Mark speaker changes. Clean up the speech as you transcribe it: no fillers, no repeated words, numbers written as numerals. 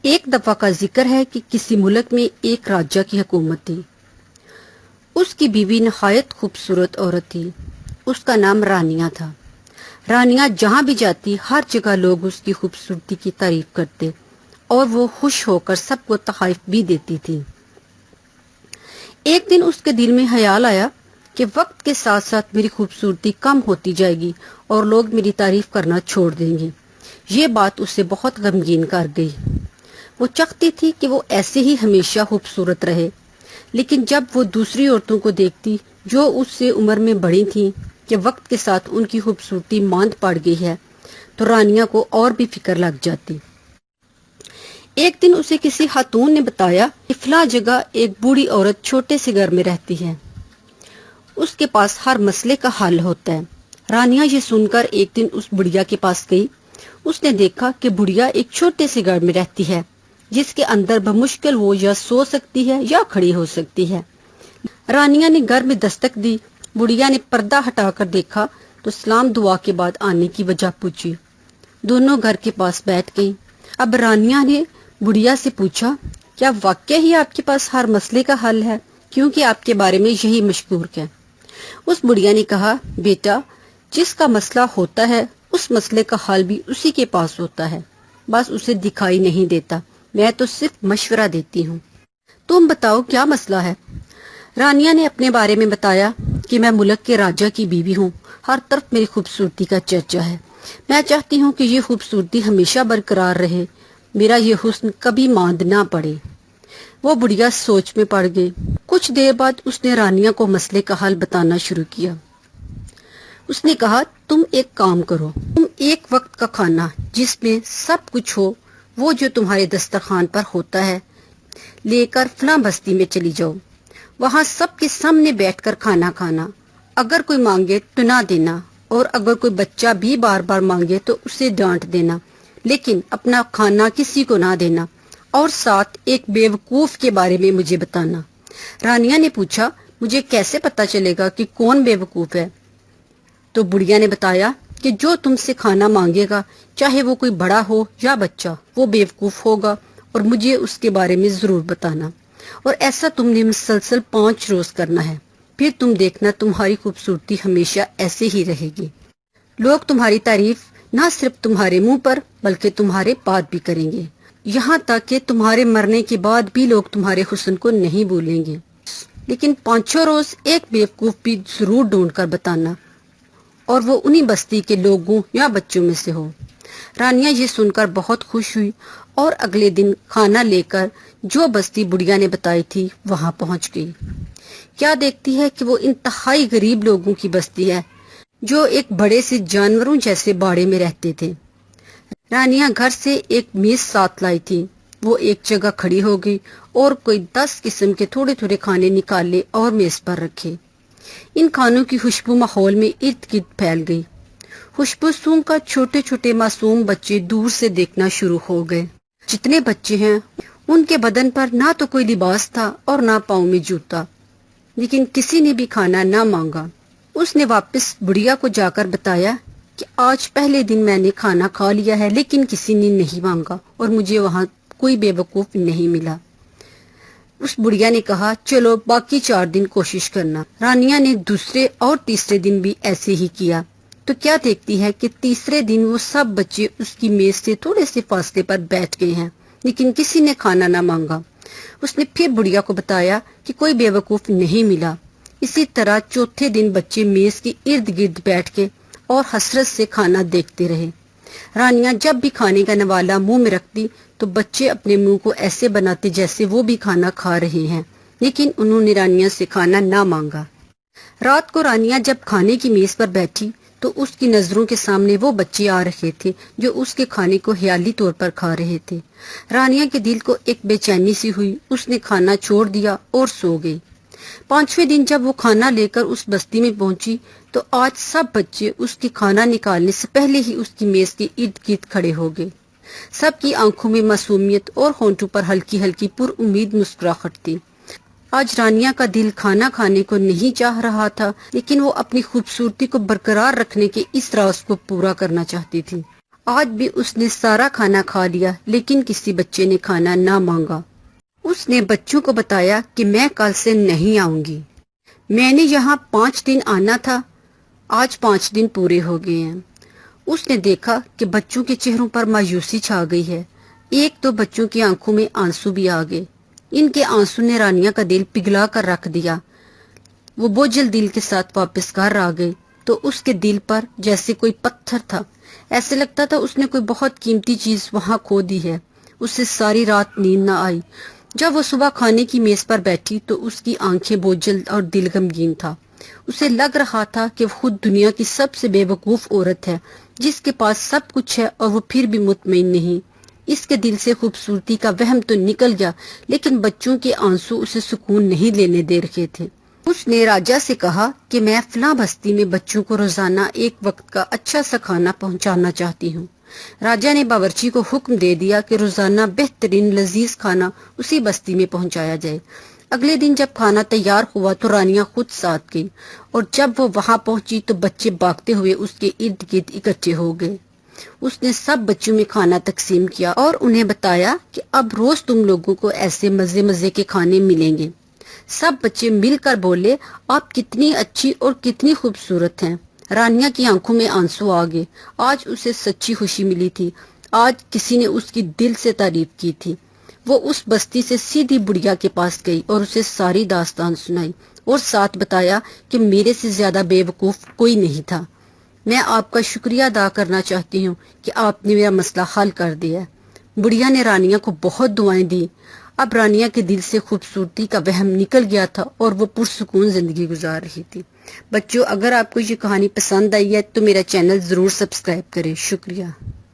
Speaker 1: ایک دفعہ کا ذکر ہے کہ کسی ملک میں ایک راجہ کی حکومت تھی۔ اس کی بیوی نہایت خوبصورت عورت تھی۔ اس کا نام رانیہ تھا۔ رانیہ جہاں بھی جاتی ہر جگہ لوگ اس کی خوبصورتی کی تعریف کرتے اور وہ خوش ہو کر سب کو تحائف بھی دیتی تھی۔ ایک دن اس کے دل میں خیال آیا کہ وقت کے ساتھ ساتھ میری خوبصورتی کم ہوتی جائے گی اور لوگ میری تعریف کرنا چھوڑ دیں گے۔ یہ بات اسے بہت غمگین کر گئی۔ وہ چاہتی تھی کہ وہ ایسے ہی ہمیشہ خوبصورت رہے، لیکن جب وہ دوسری عورتوں کو دیکھتی جو اس سے عمر میں بڑی تھیں کہ وقت کے ساتھ ان کی خوبصورتی ماند پڑ گئی ہے، تو رانیہ کو اور بھی فکر لگ جاتی۔ ایک دن اسے کسی خاتون نے بتایا کہ فلاں جگہ ایک بوڑھی عورت چھوٹے سے گھر میں رہتی ہے، اس کے پاس ہر مسئلے کا حل ہوتا ہے۔ رانیہ یہ سن کر ایک دن اس بڑھیا کے پاس گئی۔ اس نے دیکھا کہ بڑھیا ایک چھوٹے سے گھر میں رہتی ہے جس کے اندر بمشکل وہ یا سو سکتی ہے یا کھڑی ہو سکتی ہے۔ رانیہ نے گھر میں دستک دی۔ بڑھیا نے پردہ ہٹا کر دیکھا تو سلام دعا کے بعد آنے کی وجہ پوچھی۔ دونوں گھر کے پاس بیٹھ گئی۔ اب رانیہ نے بڑھیا سے پوچھا، کیا واقعی ہی آپ کے پاس ہر مسئلے کا حل ہے؟ کیونکہ آپ کے بارے میں یہی مشہور ہے۔ اس بڑھیا نے کہا، بیٹا، جس کا مسئلہ ہوتا ہے اس مسئلے کا حل بھی اسی کے پاس ہوتا ہے، بس اسے دکھائی نہیں دیتا، میں تو صرف مشورہ دیتی ہوں۔ تم بتاؤ کیا مسئلہ ہے؟ رانیہ نے اپنے بارے میں بتایا کہ میں ملک کے راجہ کی بیوی ہوں، ہر طرف میری خوبصورتی کا چرچا ہے، میں چاہتی ہوں کہ یہ خوبصورتی ہمیشہ برقرار رہے، میرا یہ حسن کبھی ماند نہ پڑے۔ وہ بڑھیا سوچ میں پڑ گئی۔ کچھ دیر بعد اس نے رانیہ کو مسئلے کا حل بتانا شروع کیا۔ اس نے کہا، تم ایک کام کرو، تم ایک وقت کا کھانا جس میں سب کچھ ہو، وہ جو تمہارے دسترخوان پر ہوتا ہے، لے کر فلاں بستی میں چلی جاؤ، وہاں سب کے سامنے بیٹھ کر کھانا کھانا، اگر کوئی مانگے تو نہ دینا، اور اگر کوئی بچہ بھی بار بار مانگے تو اسے ڈانٹ دینا، لیکن اپنا کھانا کسی کو نہ دینا، اور ساتھ ایک بیوقوف کے بارے میں مجھے بتانا۔ رانیہ نے پوچھا، مجھے کیسے پتا چلے گا کہ کون بیوقوف ہے؟ تو بڑھیا نے بتایا کہ جو تم سے کھانا مانگے گا، چاہے وہ کوئی بڑا ہو یا بچہ، وہ بیوقوف ہوگا اور مجھے اس کے بارے میں ضرور بتانا، اور ایسا تم نے مسلسل 5 روز کرنا ہے، پھر تم دیکھنا تمہاری خوبصورتی ہمیشہ ایسے ہی رہے گی۔ لوگ تمہاری تعریف نہ صرف تمہارے منہ پر بلکہ تمہارے بعد بھی کریں گے، یہاں تک کہ تمہارے مرنے کے بعد بھی لوگ تمہارے حسن کو نہیں بھولیں گے، لیکن 5 روز ایک بیوقوف بھی ضرور ڈھونڈ کر بتانا، اور وہ انہی بستی کے لوگوں یا بچوں میں سے ہو۔ رانیہ یہ سن کر بہت خوش ہوئی اور اگلے دن کھانا لے کر جو بستی بڑھیا نے بتائی تھی وہاں پہنچ گئی۔ کیا دیکھتی ہے کہ وہ انتہائی غریب لوگوں کی بستی ہے جو ایک بڑے سے جانوروں جیسے باڑے میں رہتے تھے۔ رانیہ گھر سے ایک میز ساتھ لائی تھی۔ وہ ایک جگہ کھڑی ہو گئی اور کوئی 10 قسم کے تھوڑے تھوڑے کھانے نکالے اور میز پر رکھے۔ ان کھانوں کی خوشبو ماحول میں ارد گرد پھیل گئی۔ خوشبو سونگھ کر چھوٹے چھوٹے معصوم بچے دور سے دیکھنا شروع ہو گئے۔ جتنے بچے ہیں ان کے بدن پر نہ تو کوئی لباس تھا اور نہ پاؤں میں جوتا، لیکن کسی نے بھی کھانا نہ مانگا۔ اس نے واپس بڑھیا کو جا کر بتایا کہ آج پہلے دن میں نے کھانا کھا لیا ہے، لیکن کسی نے نہیں مانگا اور مجھے وہاں کوئی بیوقوف نہیں ملا۔ اس بڑھیا نے کہا، چلو باقی 4 دن کوشش کرنا۔ رانیہ نے دوسرے اور تیسرے دن بھی ایسے ہی کیا، تو کیا دیکھتی ہے کہ تیسرے دن وہ سب بچے اس کی میز سے تھوڑے سے فاصلے پر بیٹھ گئے ہیں، لیکن کسی نے کھانا نہ مانگا۔ اس نے پھر بڑھیا کو بتایا کہ کوئی بیوقوف نہیں ملا۔ اسی طرح چوتھے دن بچے میز کے ارد گرد بیٹھ کے اور حسرت سے کھانا دیکھتے رہے۔ رانیہ جب بھی کھانے کا نوالا منہ میں رکھتی تو بچے اپنے منہ کو ایسے بناتے جیسے وہ بھی کھانا کھا رہے ہیں، لیکن انہوں نے رانیہ سے کھانا نہ مانگا۔ رات کو رانیہ جب کھانے کی میز پر بیٹھی تو اس کی نظروں کے سامنے وہ بچے آ رہے تھے جو اس کے کھانے کو خیالی طور پر کھا رہے تھے۔ رانیہ کے دل کو ایک بے چینی سی ہوئی، اس نے کھانا چھوڑ دیا اور سو گئی۔ 5ویں دن جب وہ کھانا لے کر اس بستی میں پہنچی تو آج سب بچے اس کی کھانا نکالنے سے پہلے ہی اس کی میز کے ارد گرد کھڑے ہو گئے۔ سب کی آنکھوں میں معصومیت اور ہونٹوں پر ہلکی ہلکی پر امید مسکراہٹ تھی۔ آج رانیہ کا دل کھانا کھانے کو نہیں چاہ رہا تھا، لیکن وہ اپنی خوبصورتی کو برقرار رکھنے کے اس راز کو پورا کرنا چاہتی تھی۔ آج بھی اس نے سارا کھانا کھا لیا لیکن کسی بچے نے کھانا نہ مانگا۔ اس نے بچوں کو بتایا کہ میں کل سے نہیں آؤں گی، میں نے یہاں 5 دن آنا تھا، آج 5 دن پورے ہو گئے ہیں۔ اس نے دیکھا کہ بچوں کے چہروں پر مایوسی چھا گئی ہے، ایک تو بچوں کی آنکھوں میں آنسو بھی آ گئے۔ ان کے آنسو نے رانیہ کا دل پگھلا کر رکھ دیا۔ وہ بوجھل دل کے ساتھ واپس گھر آ گئی تو اس کے دل پر جیسے کوئی پتھر تھا، ایسے لگتا تھا اس نے کوئی بہت قیمتی چیز وہاں کھو دی ہے۔ اسے ساری رات نیند نہ آئی۔ جب وہ صبح کھانے کی میز پر بیٹھی تو اس کی آنکھیں بوجھل اور دل غمگین تھا۔ اسے لگ رہا تھا کہ وہ خود دنیا کی سب سے بے وقوف عورت ہے جس کے پاس سب کچھ ہے اور وہ پھر بھی مطمئن نہیں۔ اس کے دل سے خوبصورتی کا وہم تو نکل گیا لیکن بچوں کے آنسو اسے سکون نہیں لینے دے رہے تھے۔ اس نے راجا سے کہا کہ میں فلاں بستی میں بچوں کو روزانہ ایک وقت کا اچھا سا کھانا پہنچانا چاہتی ہوں۔ راجا نے باورچی کو حکم دے دیا کہ روزانہ بہترین لذیذ کھانا اسی بستی میں پہنچایا جائے۔ اگلے دن جب کھانا تیار ہوا تو رانیہ خود ساتھ گئی اور جب وہ وہاں پہنچی تو بچے بھاگتے ہوئے اس کے ارد گرد اکٹھے ہو گئے۔ اس نے سب بچوں میں کھانا تقسیم کیا اور انہیں بتایا کہ اب روز تم لوگوں کو ایسے مزے مزے کے کھانے ملیں گے۔ سب بچے مل کر بولے، آپ کتنی اچھی اور کتنی خوبصورت ہیں۔ رانیہ کی آنکھوں میں آنسو آ گئے۔ آج اسے سچی خوشی ملی تھی، آج کسی نے اس کی دل سے تعریف کی تھی۔ وہ اس بستی سے سیدھی بڑھیا کے پاس گئی اور اسے ساری داستان سنائی اور ساتھ بتایا کہ میرے سے زیادہ بے وقوف کوئی نہیں تھا۔ میں آپ کا شکریہ ادا کرنا چاہتی ہوں کہ آپ نے میرا مسئلہ حل کر دیا۔ بڑھیا نے رانیہ کو بہت دعائیں دی۔ اب رانیہ کے دل سے خوبصورتی کا وہم نکل گیا تھا اور وہ پرسکون زندگی گزار رہی تھی۔ بچوں، اگر آپ کو یہ کہانی پسند آئی ہے تو میرا چینل ضرور سبسکرائب کریں۔ شکریہ۔